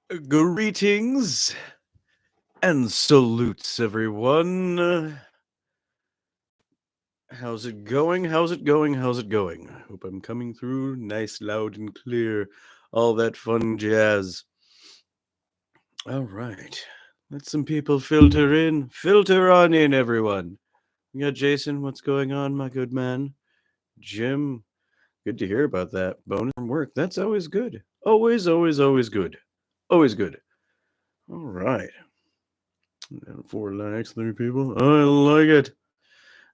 Greetings and salutes, everyone. How's it going? How's it going? How's it going? Hope I'm coming through nice, loud, and clear. All that fun jazz. All right. Let some people filter in. Filter on in, everyone. We got Jason. What's going on, my good man? Jim. Good to hear about that. Bonus from work. That's always good. Always, always, always good. Always good. All right. And 4 likes, 3 people. I like it.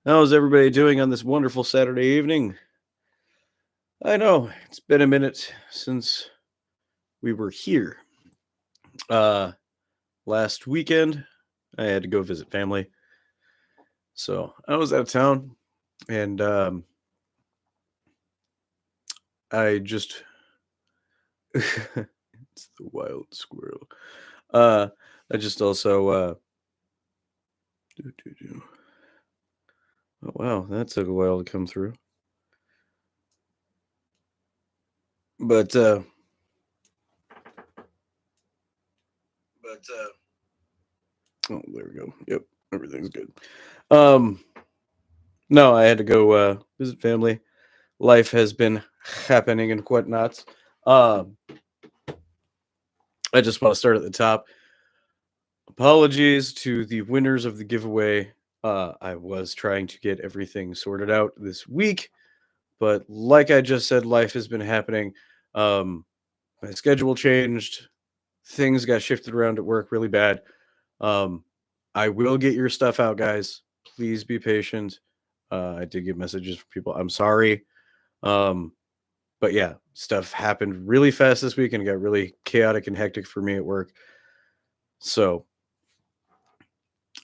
How's everybody doing on this wonderful Saturday evening? I know it's been a minute since we were here. Last weekend, I had to go visit family. So I was out of town and I just. It's the wild squirrel. I just also. Oh, wow, that took a while to come through. But oh, there we go. Yep, everything's good. No, I had to go visit family. Life has been happening and whatnots. I just want to start at the top. Apologies to the winners of the giveaway. I was trying to get everything sorted out this week, but like I just said, life has been happening. My schedule changed. Things got shifted around at work really bad. I will get your stuff out, guys. Please be patient. I did get messages from people. I'm sorry. But yeah, stuff happened really fast this week and got really chaotic and hectic for me at work. So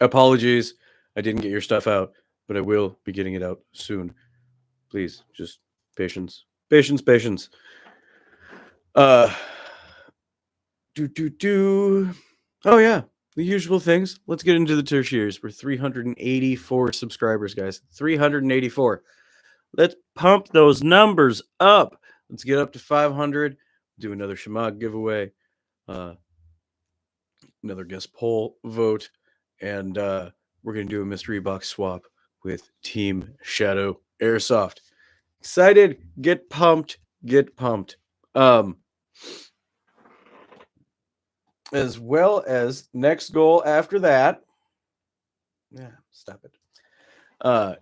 apologies. I didn't get your stuff out, but I will be getting it out soon. Please, just patience. Patience, patience. Uh Oh yeah, the usual things. Let's get into the tertiaries. We're 384 subscribers, guys. 384. Let's pump those numbers up. Let's get up to 500. Do another Shemag giveaway. Another guest poll vote. And we're going to do a mystery box swap with Team Shadow Airsoft. Excited. Get pumped. Get pumped. As well as next goal after that. Yeah, stop it.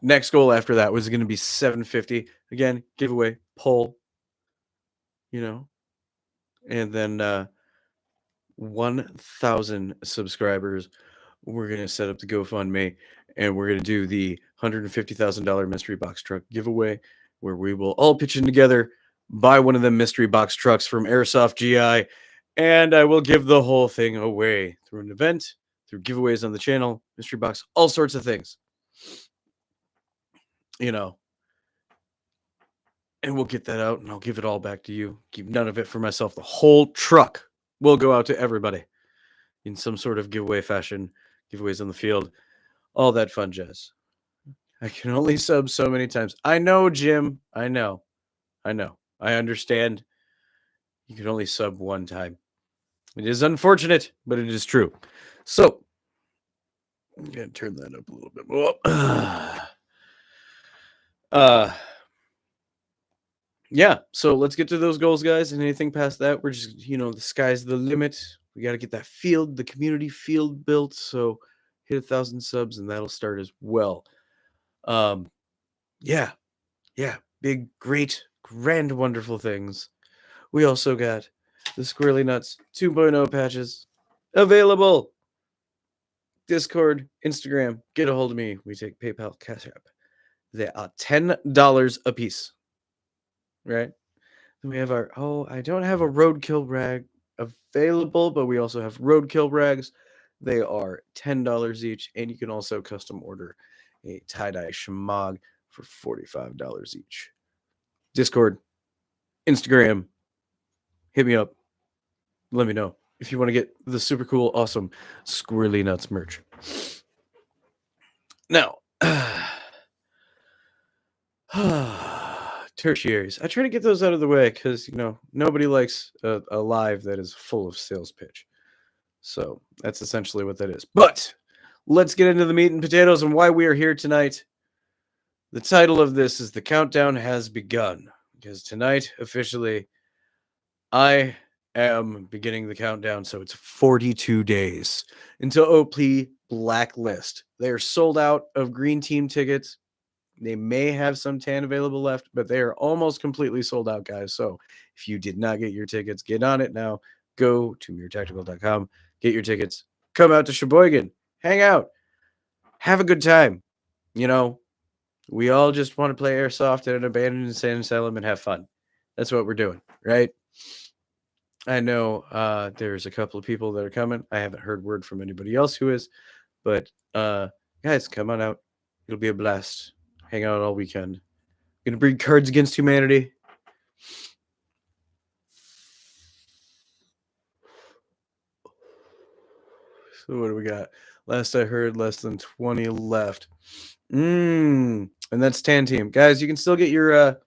Next goal after that was going to be 750. Again, giveaway, poll, and then 1,000 subscribers. We're going to set up the GoFundMe and we're going to do the $150,000 mystery box truck giveaway where we will all pitch in together, buy one of them mystery box trucks from Airsoft GI, and I will give the whole thing away through an event, through giveaways on the channel, mystery box, all sorts of things. And we'll get that out and I'll give it all back to you. Keep none of it for myself. The whole truck will go out to everybody in some sort of giveaway fashion, giveaways on the field, all that fun jazz. I can only sub so many times. I know, Jim. I know. I understand. You can only sub one time. It is unfortunate, but it is true. So, I'm going to turn that up a little bit more. Yeah, so let's get to those goals, guys. And anything past that, we're just, the sky's the limit. We got to get that field, the community field built. So hit 1,000 subs and that'll start as well. Yeah, big, great, grand, wonderful things. We also got the Squirrely Nuts 2.0 patches available. Discord, Instagram, get a hold of me. We take PayPal, Cash App. They are $10 a piece. Right? Then we have I don't have a roadkill rag available, but we also have roadkill rags. They are $10 each, and you can also custom order a tie-dye shemag for $45 each. Discord, Instagram, hit me up. Let me know if you want to get the super cool, awesome Squirrely Nuts merch. Now, turning tertiaries. I try to get those out of the way because, nobody likes a live that is full of sales pitch. So that's essentially what that is. But let's get into the meat and potatoes and why we are here tonight. The title of this is The Countdown Has Begun, because tonight, officially, I am beginning the countdown. So it's 42 days until OP Blacklist. They are sold out of green team tickets. They may have some tan available left, but they are almost completely sold out, guys. So if you did not get your tickets, get on it now. Go to meretactical.com, get your tickets, come out to Sheboygan, hang out, have a good time. We all just want to play Airsoft at an abandoned insane asylum and have fun. That's what we're doing, right? I know there's a couple of people that are coming. I haven't heard word from anybody else who is, but guys, come on out. It'll be a blast. Hang out all weekend. Gonna bring Cards Against Humanity. So what do we got? Last I heard, less than 20 left. And that's Tan Team. Guys, you can still get your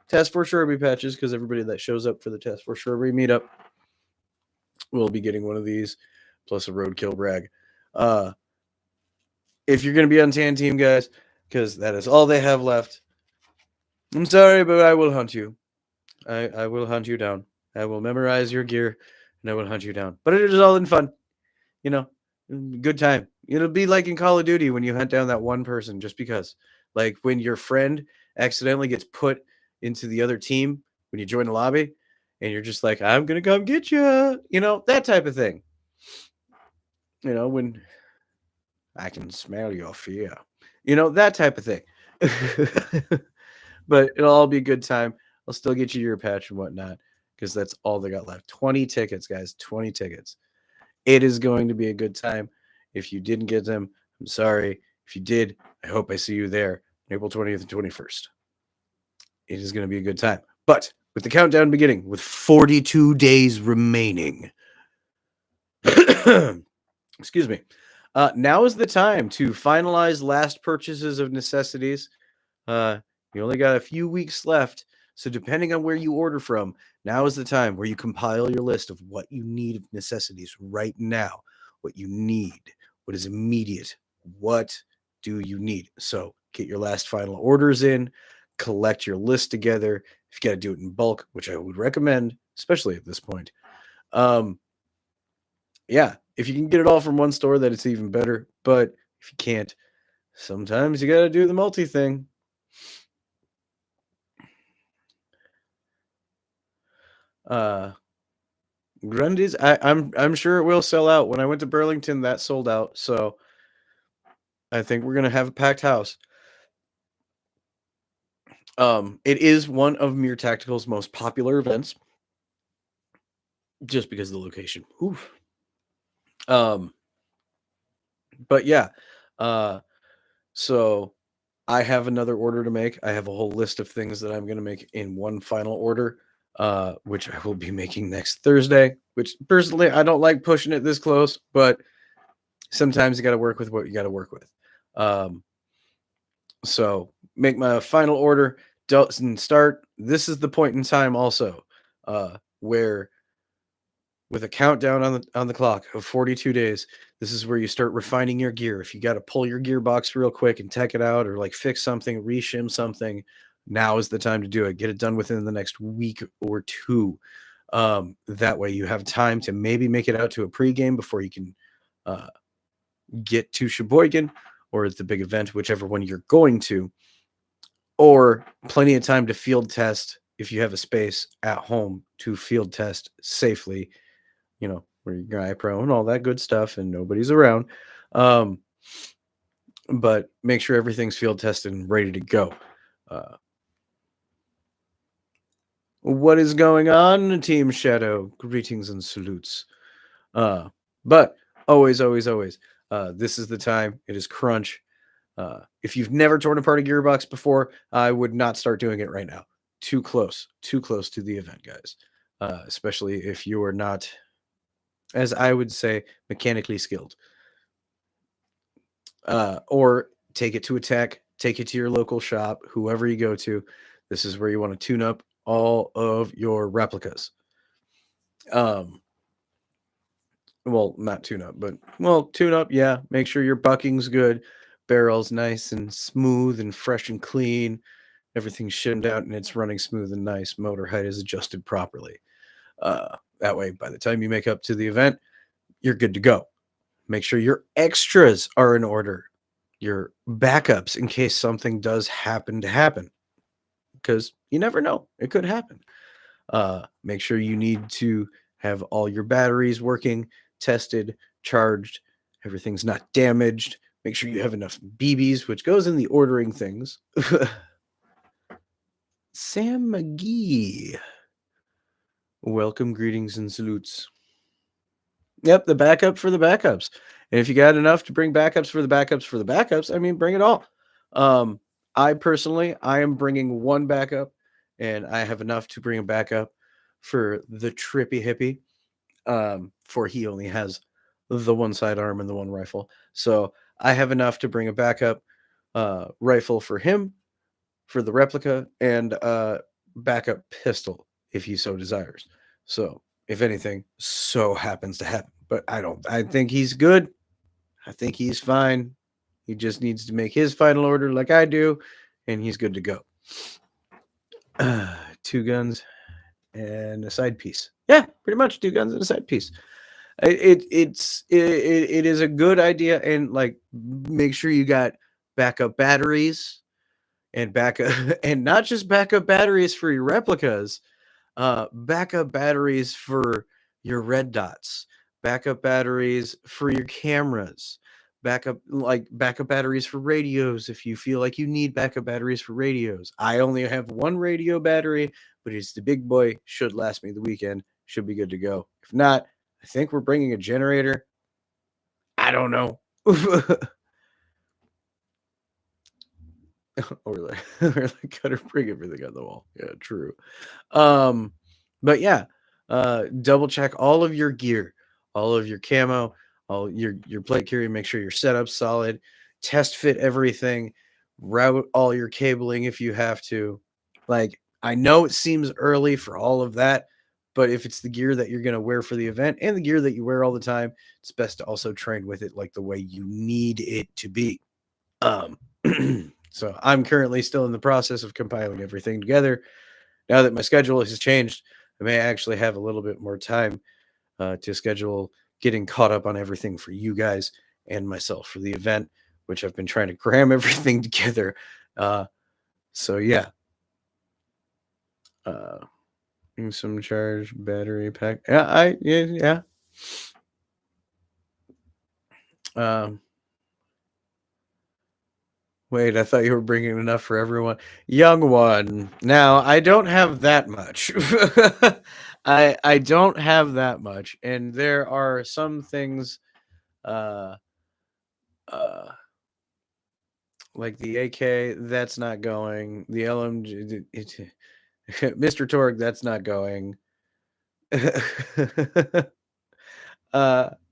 Task Force Sherby patches because everybody that shows up for the Task Force Sherby meetup will be getting one of these, plus a Roadkill brag. If you're going to be on Tan Team, guys, because that is all they have left, I'm sorry, but I will hunt you. I will hunt you down. I will memorize your gear, and I will hunt you down. But it is all in fun. Good time. It'll be like in Call of Duty when you hunt down that one person just because. Like when your friend accidentally gets put into the other team when you join the lobby, and you're just like, I'm going to come get you. That type of thing. When I can smell your fear. That type of thing. But it'll all be a good time. I'll still get you your patch and whatnot because that's all they got left. 20 tickets, guys. 20 tickets. It is going to be a good time. If you didn't get them, I'm sorry. If you did, I hope I see you there on April 20th and 21st. It is going to be a good time. But with the countdown beginning, with 42 days remaining, excuse me, now is the time to finalize last purchases of necessities. You only got a few weeks left. So depending on where you order from, now is the time where you compile your list of what you need of necessities right now, what you need, what is immediate, what do you need. So get your last final orders in, collect your list together. If you got to do it in bulk, which I would recommend, especially at this point. Yeah, if you can get it all from one store, that it's even better. But if you can't, sometimes you got to do the multi thing. Grundy's, I'm sure it will sell out. When I went to Burlington, that sold out. So I think we're gonna have a packed house. It is one of Mere Tactical's most popular events, just because of the location. Oof. But yeah, so I have another order to make. I have a whole list of things that I'm gonna make in one final order. Which I will be making next Thursday, which personally I don't like pushing it this close, but sometimes you got to work with what you got to work with. So make my final order and start. This is the point in time also where with a countdown on the clock of 42 days, this is where you start refining your gear. If you got to pull your gearbox real quick and tech it out or like fix something, reshim something, now is the time to do it. Get it done within the next week or two. That way you have time to maybe make it out to a pregame before you can get to Sheboygan or at the big event, whichever one you're going to, or plenty of time to field test if you have a space at home to field test safely, where you're guy pro and all that good stuff and nobody's around. But make sure everything's field tested and ready to go. What is going on, Team Shadow? Greetings and salutes. But always, this is the time. It is crunch. If you've never torn apart a gearbox before, I would not start doing it right now. Too close to the event, guys. Especially if you are not, as I would say, mechanically skilled. Or take it to a tech, take it to your local shop, whoever you go to. This is where you want to tune up all of your replicas. Um, well, not tune up, but well, tune up, yeah. Make sure your bucking's good, barrel's nice and smooth and fresh and clean. Everything's shimmed out and it's running smooth and nice. Motor height is adjusted properly. That way, by the time you make up to the event, you're good to go. Make sure your extras are in order, your backups in case something does happen to happen, because you never know. It could happen. Make sure you need to have all your batteries working, tested, charged, everything's not damaged. Make sure you have enough BBs, which goes in the ordering things. Sam McGee. Welcome, greetings, and salutes. Yep, the backup for the backups. And if you got enough to bring backups for the backups for the backups, I mean, bring it all. Um, I personally, I am bringing one backup, and I have enough to bring a backup for the trippy hippie. For he only has the one sidearm and the one rifle, so I have enough to bring a backup rifle for him, for the replica, and backup pistol if he so desires. So if anything so happens to happen, but I think he's good. I think he's fine. He just needs to make his final order like I do, and he's good to go. Two guns and a side piece. Yeah, pretty much two guns and a side piece. It is a good idea, and like make sure you got backup batteries and backup and not just backup batteries for your replicas, backup batteries for your red dots, backup batteries for your cameras, backup batteries for radios if you feel like you need backup batteries for radios. I only have one radio battery, but it's the big boy, should last me the weekend, should be good to go. If not, I think we're bringing a generator. I don't know. Or like gotta bring everything on the wall. Yeah, true. Um, but yeah, double check all of your gear, all of your camo, all your plate carrier. Make sure your setup's solid. Test fit everything. Route all your cabling if you have to. Like I know it seems early for all of that, but if it's the gear that you're gonna wear for the event and the gear that you wear all the time, it's best to also train with it like the way you need it to be. Um, so I'm currently still in the process of compiling everything together. Now that my schedule has changed, I may actually have a little bit more time to schedule getting caught up on everything for you guys and myself for the event, which I've been trying to cram everything together. So yeah, uh, some charge battery pack. Yeah. Um, Wait, I thought you were bringing enough for everyone. Young one. Now, I don't have that much. I don't have that much, and there are some things uh uh like the AK that's not going. The LMG Mr. Torg that's not going. I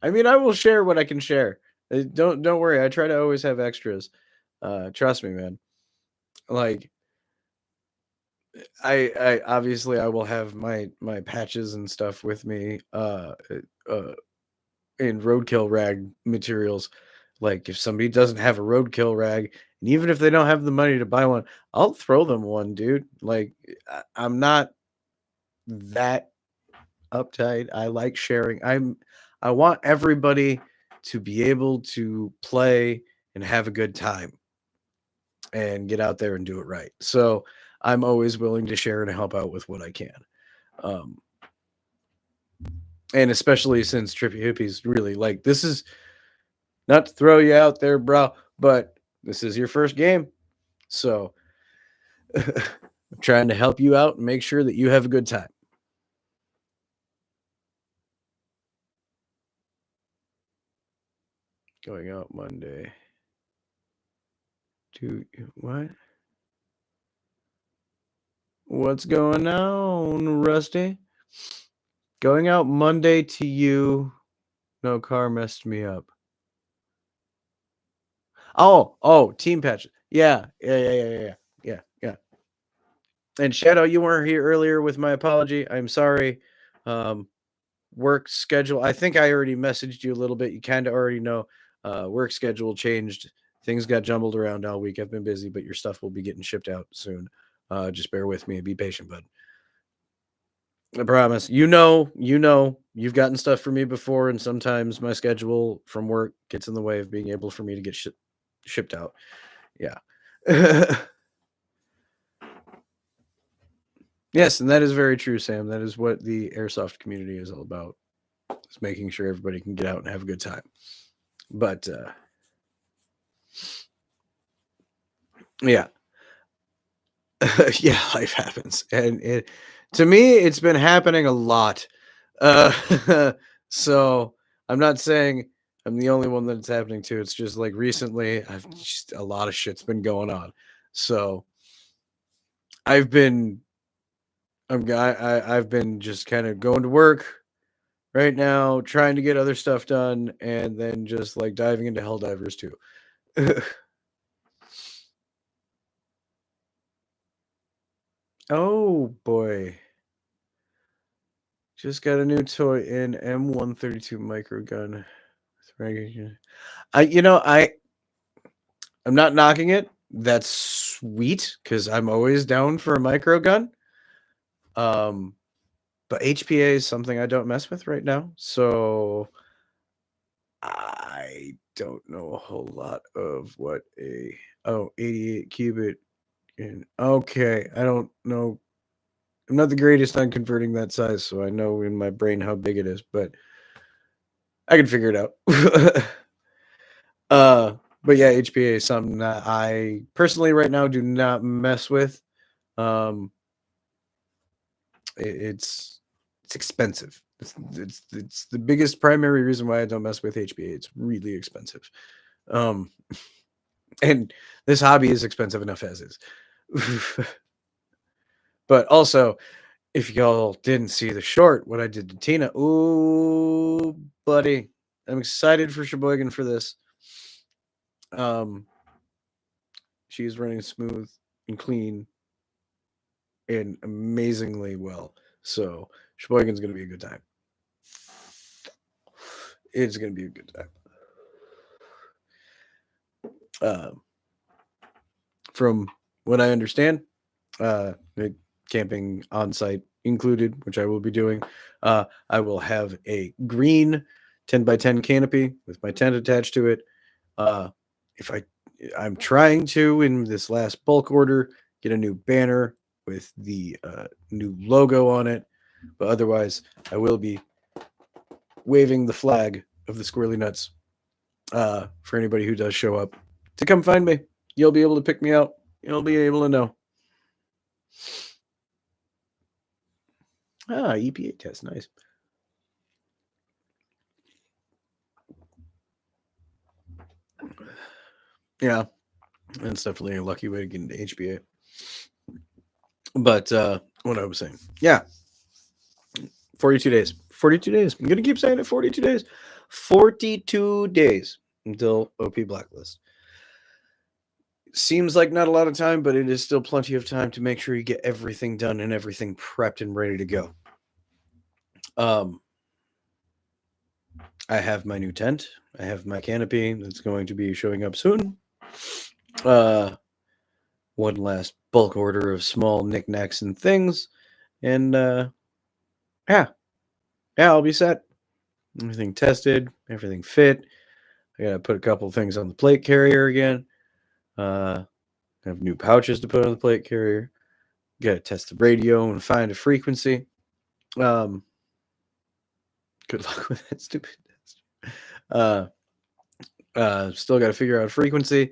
mean I will share what I can share. Don't worry. I try to always have extras. Trust me, man. Like I obviously I will have my patches and stuff with me uh in roadkill rag materials. Like if somebody doesn't have a roadkill rag, and even if they don't have the money to buy one, I'll throw them one, dude. Like I'm not that uptight. I like sharing. I want everybody to be able to play and have a good time and get out there and do it right. So I'm always willing to share and help out with what I can. Um, and especially since Trippy Hippies really like this is not to throw you out there, bro, but this is your first game. So I'm trying to help you out and make sure that you have a good time. Going out Monday. To what? What's going on, Rusty? Going out Monday to you. No car messed me up. Oh, team patches. Yeah. And Shadow, you weren't here earlier with my apology. I'm sorry. Um, Work schedule. I think I already messaged you a little bit. You kind of already know. Work schedule changed. Things got jumbled around all week. I've been busy, but your stuff will be getting shipped out soon. Just bear with me and be patient, bud. I promise. You've gotten stuff for me before, and sometimes my schedule from work gets in the way of being able for me to get shipped out. Yeah. Yes, and that is very true, Sam. That is what the airsoft community is all about. Is making sure everybody can get out and have a good time. But yeah. Yeah, life happens. And to me, it's been happening a lot. So I'm not saying I'm the only one that it's happening to. It's just like recently, I've just a lot of shit's been going on. So I've been I've been just kind of going to work right now, trying to get other stuff done, and then just like diving into Helldivers too. Oh boy. Just got a new toy in M132 microgun. I'm not knocking it. That's sweet because I'm always down for a microgun. Um, but HPA is something I don't mess with right now, so I don't know a whole lot of what a 88 cubit in. Okay, I don't know. I'm not the greatest on converting that size, so I know in my brain how big it is, but I can figure it out. uh, but yeah, HPA is something that I personally right now do not mess with. Um, it's expensive. It's the biggest primary reason why I don't mess with HPA. It's really expensive. Um, and this hobby is expensive enough as is. But also, if y'all didn't see the short, what I did to Tina, ooh, buddy, I'm excited for Sheboygan for this. Um, she's running smooth and clean and amazingly well. So Sheboygan's gonna be a good time. It's gonna be a good time. Um, from what I understand, camping on site included, which I will be doing. I will have a green 10 by 10 canopy with my tent attached to it. If I'm trying to in this last bulk order get a new banner with the new logo on it, but otherwise I will be waving the flag of the Squirrely Nuts for anybody who does show up to come find me. You'll be able to pick me out. You'll be able to know. EPA test, nice. Yeah, that's definitely a lucky way to get into HBA. But what I was saying, yeah, 42 days. 42 days. I'm going to keep saying it 42 days. 42 days until OP Blacklist. Seems like not a lot of time, but it is still plenty of time to make sure you get everything done and everything prepped and ready to go. I have my new tent. I have my canopy that's going to be showing up soon. One last bulk order of small knickknacks and things. And yeah, I'll be set. Everything tested, everything fit. I gotta put a couple things on the plate carrier again. I have new pouches to put on the plate carrier. Gotta test the radio and find a frequency. Good luck with that stupid test. Still gotta figure out frequency.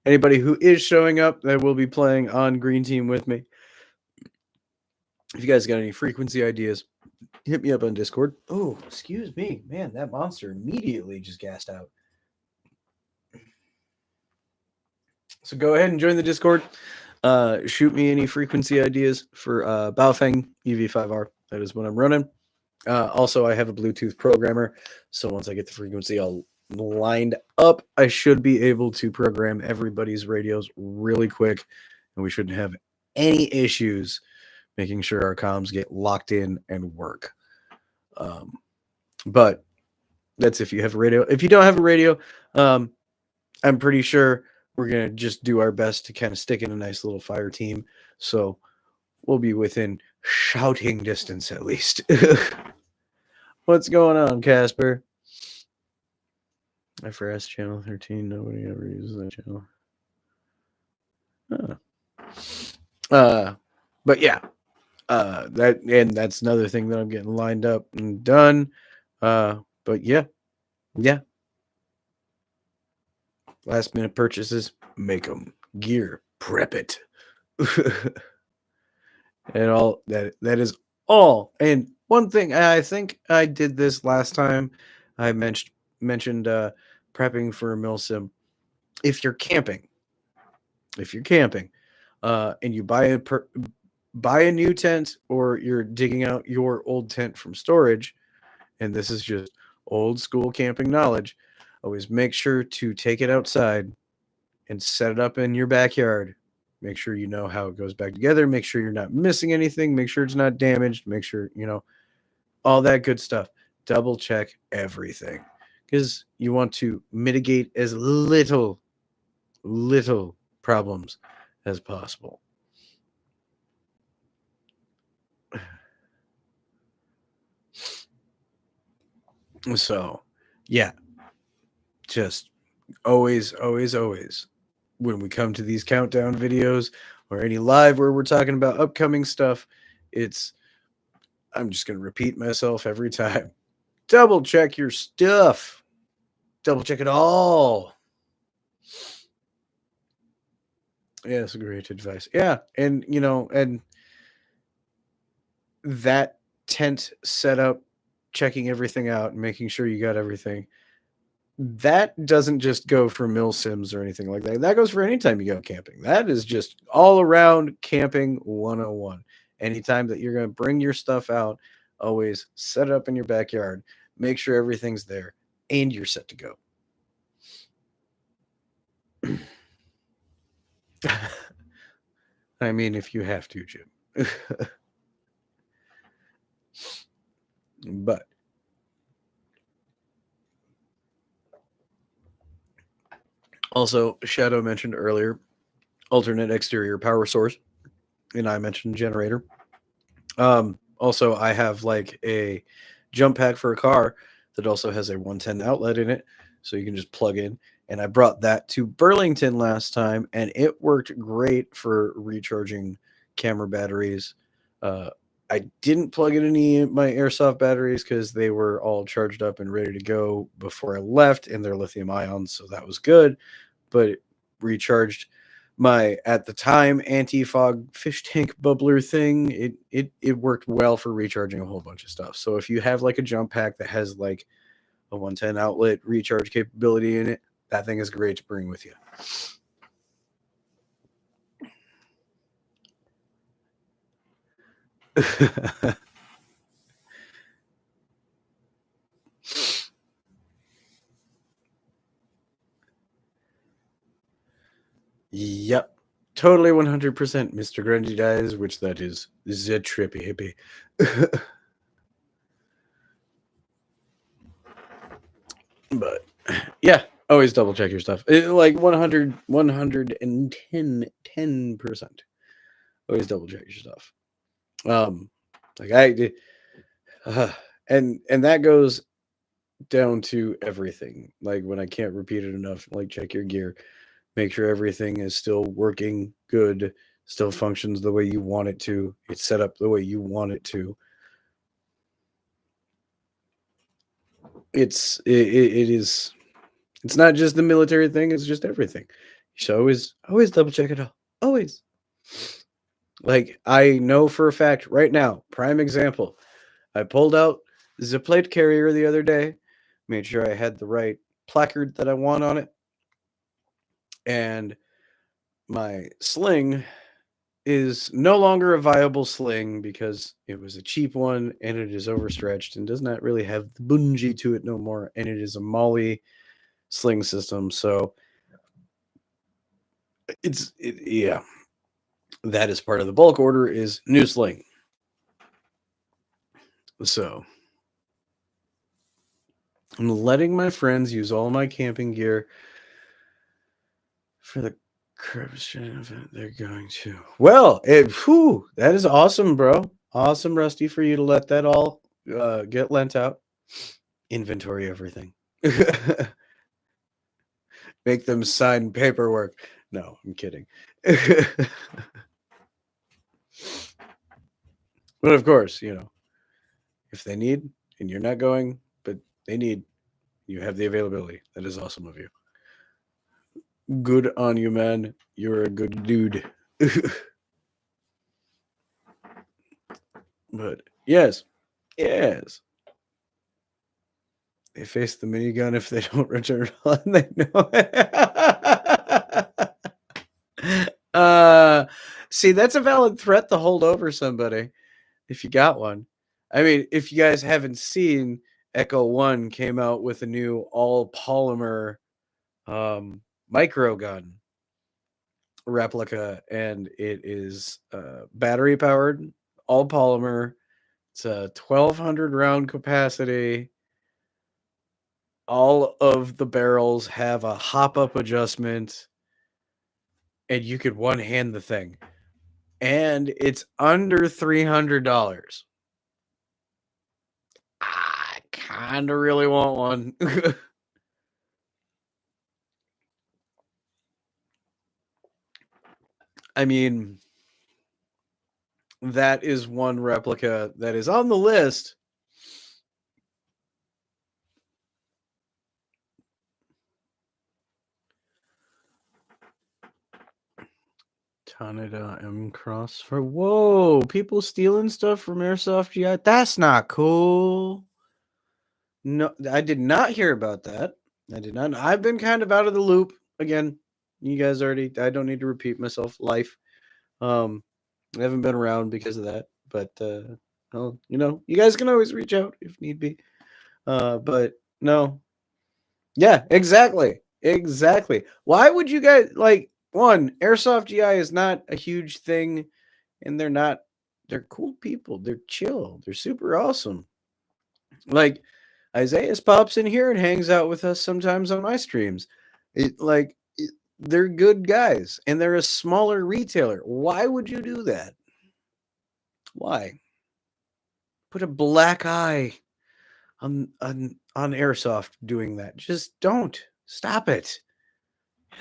Anybody who is showing up that will be playing on Green Team with me. If you guys got any frequency ideas, hit me up on Discord. Oh, excuse me. Man, that monster immediately just gassed out. So go ahead and join the Discord. Shoot me any frequency ideas for Baofeng EV5R. That is what I'm running. Also, I have a Bluetooth programmer. So once I get the frequency all lined up, I should be able to program everybody's radios really quick. And we shouldn't have any issues, making sure our comms get locked in and work. But that's if you have a radio. If you don't have a radio, um, I'm pretty sure we're gonna just do our best to kind of stick in a nice little fire team. So we'll be within shouting distance at least. What's going on, Casper? FRS channel 13. Nobody ever uses that channel. But yeah, that's another thing that I'm getting lined up and done. But yeah. Last minute purchases, make them. Gear, prep it. And all that is all. And one thing, I think I did this last time. I mentioned prepping for a milsim. If you're camping, and you buy a new tent, or you're digging out your old tent from storage, and this is just old school camping knowledge, always make sure to take it outside and set it up in your backyard. Make sure you know how it goes back together. Make sure you're not missing anything. Make sure it's not damaged. Make sure, all that good stuff. Double check everything, because you want to mitigate as little problems as possible. So, yeah, just always, when we come to these countdown videos or any live where we're talking about upcoming stuff, I'm just going to repeat myself every time. Double check your stuff. Double check it all. Yeah, that's great advice. Yeah, and and that tent setup, checking everything out, and making sure you got everything. That doesn't just go for milsims or anything like that. That goes for anytime you go camping. That is just all around camping 101. Anytime that you're going to bring your stuff out, always set it up in your backyard. Make sure everything's there, and you're set to go. I mean, if you have to, Jim. But also, Shadow mentioned earlier alternate exterior power source, and I mentioned generator. Also, I have like a jump pack for a car that also has a 110 outlet in it, so you can just plug in. And I brought that to Burlington last time, and it worked great for recharging camera batteries. I didn't plug in any of my Airsoft batteries because they were all charged up and ready to go before I left, and they're lithium ions, so that was good. But it recharged my, at the time, anti-fog fish tank bubbler thing. It worked well for recharging a whole bunch of stuff. So if you have like a jump pack that has like a 110 outlet recharge capability in it, that thing is great to bring with you. Yep. Totally 100% Mr. Grungy dies, which that is the trippy hippie. But yeah, always double check your stuff. Like 100, 10%. Always double check your stuff. Like I did, and that goes down to everything. Like when I can't repeat it enough, like check your gear, make sure everything is still working good, still functions the way you want it to. It's set up the way you want it to. It is. It's not just the military thing. It's just everything. You should always double check it all. Always. Like I know for a fact right now. Prime example. I pulled out the plate carrier the other day, made sure I had the right placard that I want on it, and my sling is no longer a viable sling because it was a cheap one and it is overstretched and does not really have the bungee to it no more, and it is a Molly sling system. So yeah. that is part of the bulk order is new sling. So I'm letting my friends use all my camping gear for the Christian event they're going to. Well, that is awesome, bro. Awesome, Rusty, for you to let that all get lent out. Inventory everything. Make them sign paperwork. No, I'm kidding. But of course, if they need and you're not going, but they need, you have the availability. That is awesome of you. Good on you, man. You're a good dude. But yes. They face the minigun if they don't return on. They know. See, that's a valid threat to hold over somebody if you got one. I mean, if you guys haven't seen, Echo One came out with a new all polymer micro gun replica, and it is battery powered, all polymer. It's a 1,200 round capacity. All of the barrels have a hop up adjustment, and you could one hand the thing. And it's under $300. I kind of really want one. I mean, that is one replica that is on the list. Canada M Cross for whoa, people stealing stuff from Airsoft GI. That's not cool. No, I did not hear about that. I did not. I've been kind of out of the loop again. You guys already. I don't need to repeat myself. Life. I haven't been around because of that. But well, you guys can always reach out if need be. But no. Yeah, exactly. Exactly. Why would you guys one, Airsoft GI is not a huge thing, and they're cool people. They're chill. They're super awesome. Like Isaiah pops in here and hangs out with us sometimes on my streams. They're good guys, and they're a smaller retailer. Why would you do that? Why? Put a black eye on Airsoft doing that. Just don't. Stop it.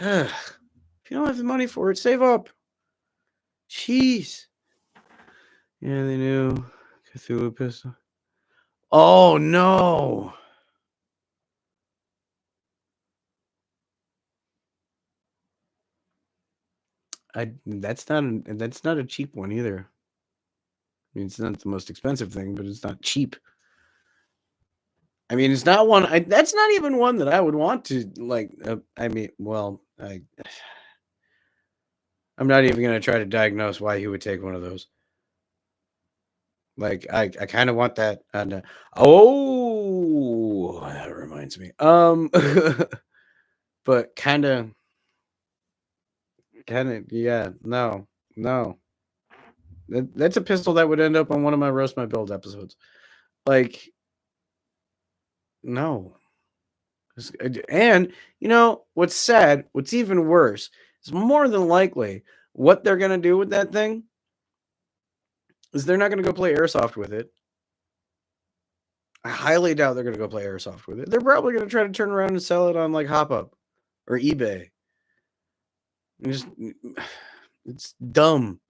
Ugh. If you don't have the money for it, save up. Jeez. Yeah, they knew. Cthulhu pistol. Oh no. That's not a cheap one either. I mean, it's not the most expensive thing, but it's not cheap. I mean, it's not one. That's not even one that I would want to I'm not even going to try to diagnose why he would take one of those. I kind of want that. Oh, that reminds me. But kind of, yeah. No. That's a pistol that would end up on one of my Roast My Build episodes. No. And what's sad, what's even worse, is more than likely what they're gonna do with that thing is they're not gonna go play Airsoft with it. I highly doubt they're gonna go play Airsoft with it. They're probably gonna try to turn around and sell it on Hop Up or eBay. It's dumb.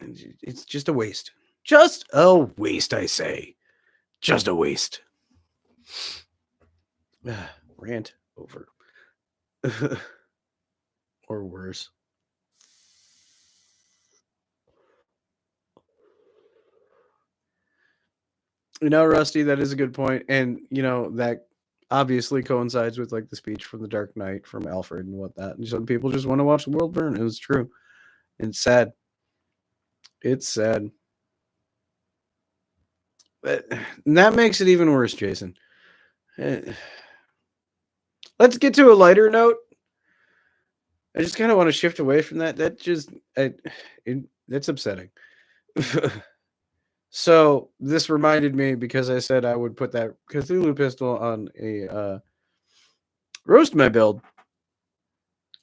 It's just a waste. Just a waste, I say. Just a waste. Rant over. Or worse. Rusty, that is a good point. And, that obviously coincides with the speech from The Dark Knight from Alfred and whatnot. And some people just want to watch the world burn. It was true. It's sad. It's sad. But that makes it even worse, Jason. Let's get to a lighter note. I just kind of want to shift away from that. That just, that's upsetting. So this reminded me because I said I would put that Cthulhu pistol on a roast my build.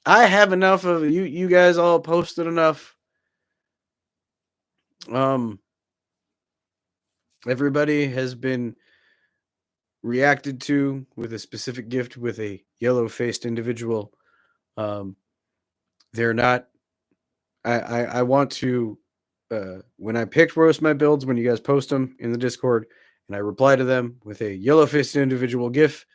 I have enough of you. You guys all posted enough. Everybody has been reacted to with a specific gift with a yellow-faced individual. They're not. I want to. When I picked roast my builds, when you guys post them in the Discord, and I reply to them with a yellow-faced individual GIF,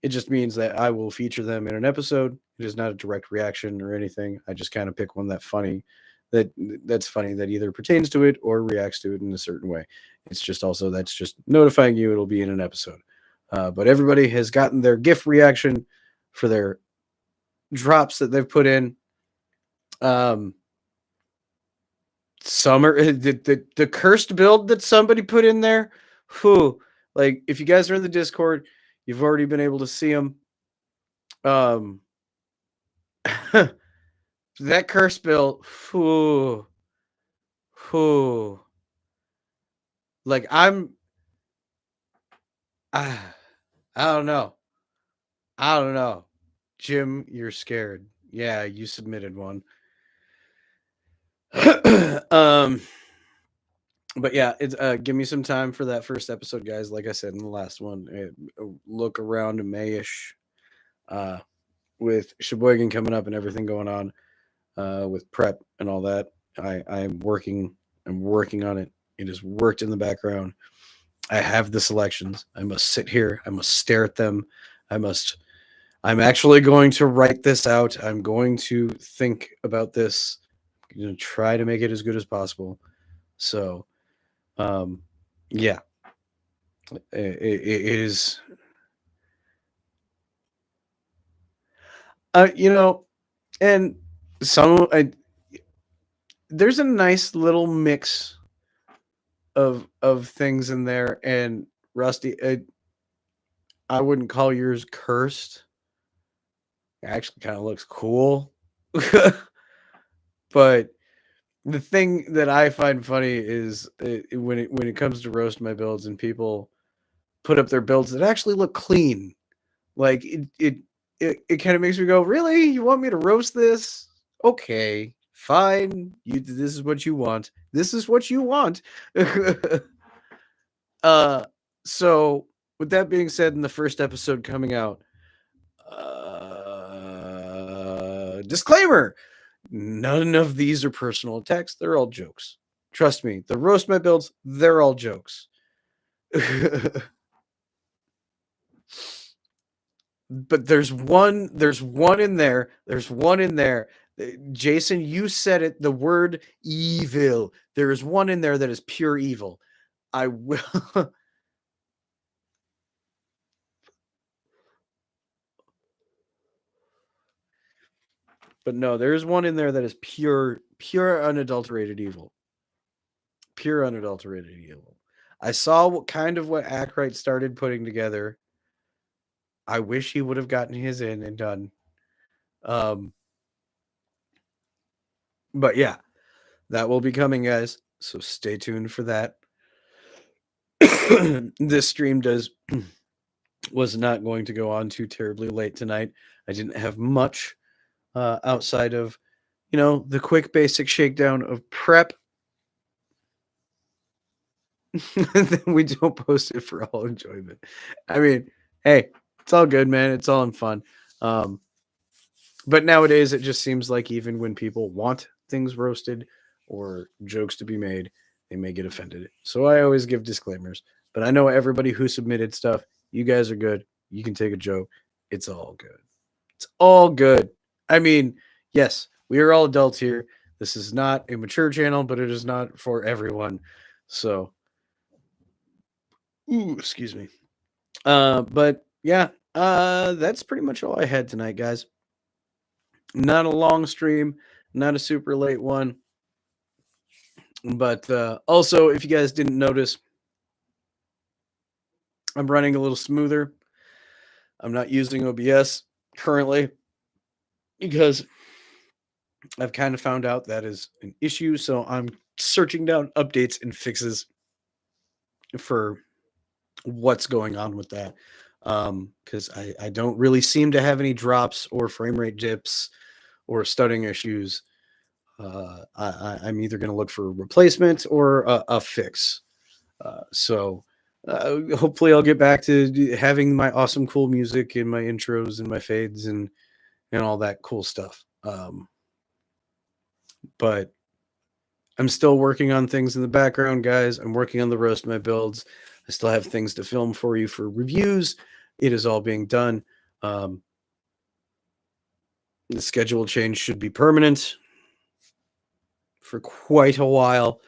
it just means that I will feature them in an episode. It is not a direct reaction or anything. I just kind of pick one that's funny that either pertains to it or reacts to it in a certain way. It's just also that's just notifying you it'll be in an episode. But everybody has gotten their GIF reaction for their drops that they've put in. Summer the cursed build that somebody put in there. Whew. Like if you guys are in the Discord, you've already been able to see them. That cursed build. Whew. Whew. Like I don't know. I don't know. Jim, you're scared. Yeah, you submitted one. But yeah, it's give me some time for that first episode, guys. Like I said in the last one, look around Mayish, with Sheboygan coming up and everything going on, with prep and all that. I'm working on it. It has worked in the background. I have the selections. I must sit here. I must stare at them. I'm actually going to write this out. I'm going to think about this. I'm going to try to make it as good as possible. So, yeah, it is. And there's a nice little mix of things in there. And Rusty, I wouldn't call yours cursed. It actually kind of looks cool. But the thing that I find funny is when it comes to roast my builds and people put up their builds that actually look clean. Like it kind of makes me go, really? You want me to roast this? Okay, fine. This is what you want. This is what you want. So with that being said, in the first episode coming out, disclaimer: none of these are personal attacks. They're all jokes. Trust me. The roast my builds, they're all jokes. But there's one in there. There's one in there. Jason, you said it. The word evil. There is one in there that is pure evil. I will. But no, there is one in there that is pure unadulterated evil. Pure unadulterated evil. I saw what Ackright started putting together. I wish he would have gotten his in and done. But yeah, that will be coming, guys. So stay tuned for that. This stream was not going to go on too terribly late tonight. I didn't have much outside of, the quick basic shakedown of prep. Then we don't post it for all enjoyment. I mean, hey, it's all good, man. It's all in fun. But nowadays it just seems like even when people want things roasted or jokes to be made, they may get offended. So I always give disclaimers. But I know everybody who submitted stuff, you guys are good. You can take a joke. It's all good. It's all good. I mean, yes, we are all adults here. This is not a mature channel, but it is not for everyone. So, excuse me. But yeah, that's pretty much all I had tonight, guys. Not a long stream, not a super late one. But also, if you guys didn't notice, I'm running a little smoother. I'm not using OBS currently because I've kind of found out that is an issue, so I'm searching down updates and fixes for what's going on with that. Because I don't really seem to have any drops or frame rate dips or stuttering issues. I'm either going to look for a replacement or a fix. Hopefully I'll get back to having my awesome, cool music and my intros and my fades and all that cool stuff. But I'm still working on things in the background, guys. I'm working on the rest of my builds. I still have things to film for you for reviews. It is all being done. The schedule change should be permanent for quite a while.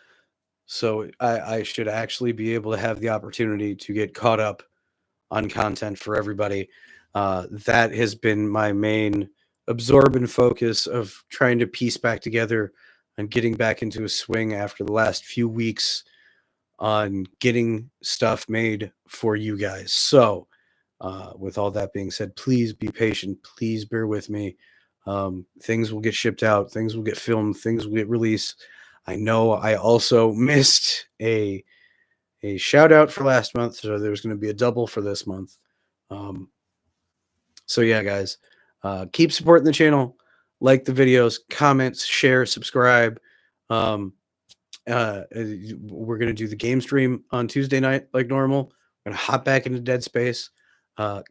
So I should actually be able to have the opportunity to get caught up on content for everybody. That has been my main absorbent focus of trying to piece back together and getting back into a swing after the last few weeks on getting stuff made for you guys. So, with all that being said, please be patient. Please bear with me. Things will get shipped out, things will get filmed, things will get released. I know I also missed a shout out for last month, so there's going to be a double for this month. So yeah, guys, keep supporting the channel, like the videos, comments, share, subscribe. We're gonna do the game stream on Tuesday night like normal. We're gonna hop back into Dead Space.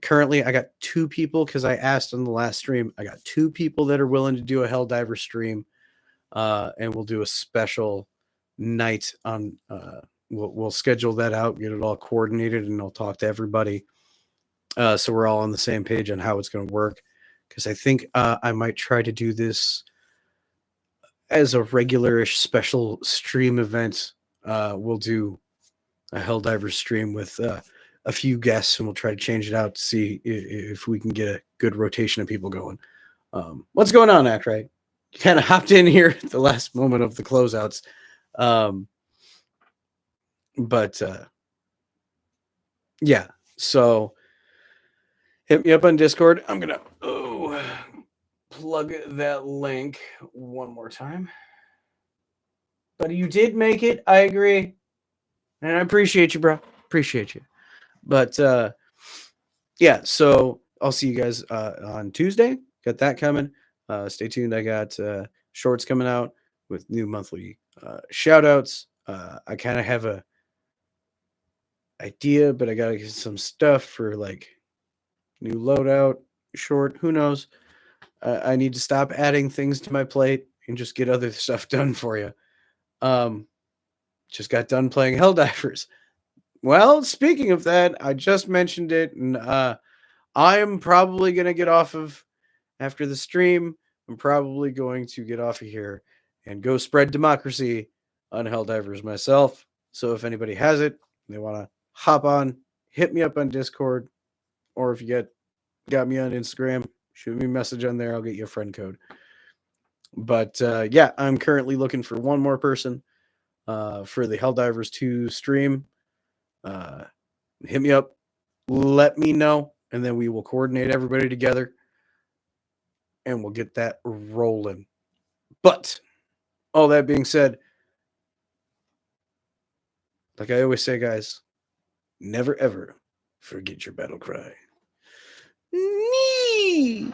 Currently, I got 2 people because I asked on the last stream. I got 2 people that are willing to do a Helldiver stream, and we'll do a special night on. We'll schedule that out, get it all coordinated, and I'll talk to everybody. So we're all on the same page on how it's going to work. Because I think I might try to do this as a regularish special stream event. We'll do a Helldiver stream with a few guests, and we'll try to change it out to see if we can get a good rotation of people going. What's going on, Ackright? You kind of hopped in here at the last moment of the closeouts. But yeah, so hit me up on Discord. I'm going to plug that link one more time. But you did make it. I agree. And I appreciate you, bro. Appreciate you. But yeah, so I'll see you guys on Tuesday. Got that coming. Stay tuned. I got shorts coming out with new monthly shout outs. I kind of have a idea, but I got to get some stuff for like new loadout short. Who knows? I need to stop adding things to my plate and just get other stuff done for you. Just got done playing Helldivers. Well, speaking of that, I just mentioned it, and I'm probably going to get off of after the stream. I'm probably going to get off of here and go spread democracy on Helldivers myself. So if anybody has it, they want to hop on, hit me up on Discord, or if you got me on Instagram, shoot me a message on there. I'll get you a friend code. But yeah, I'm currently looking for one more person for the Helldivers 2 stream. Hit me up, let me know, and then we will coordinate everybody together and we'll get that rolling. But all that being said, like I always say, guys, never ever forget your battle cry. Nee!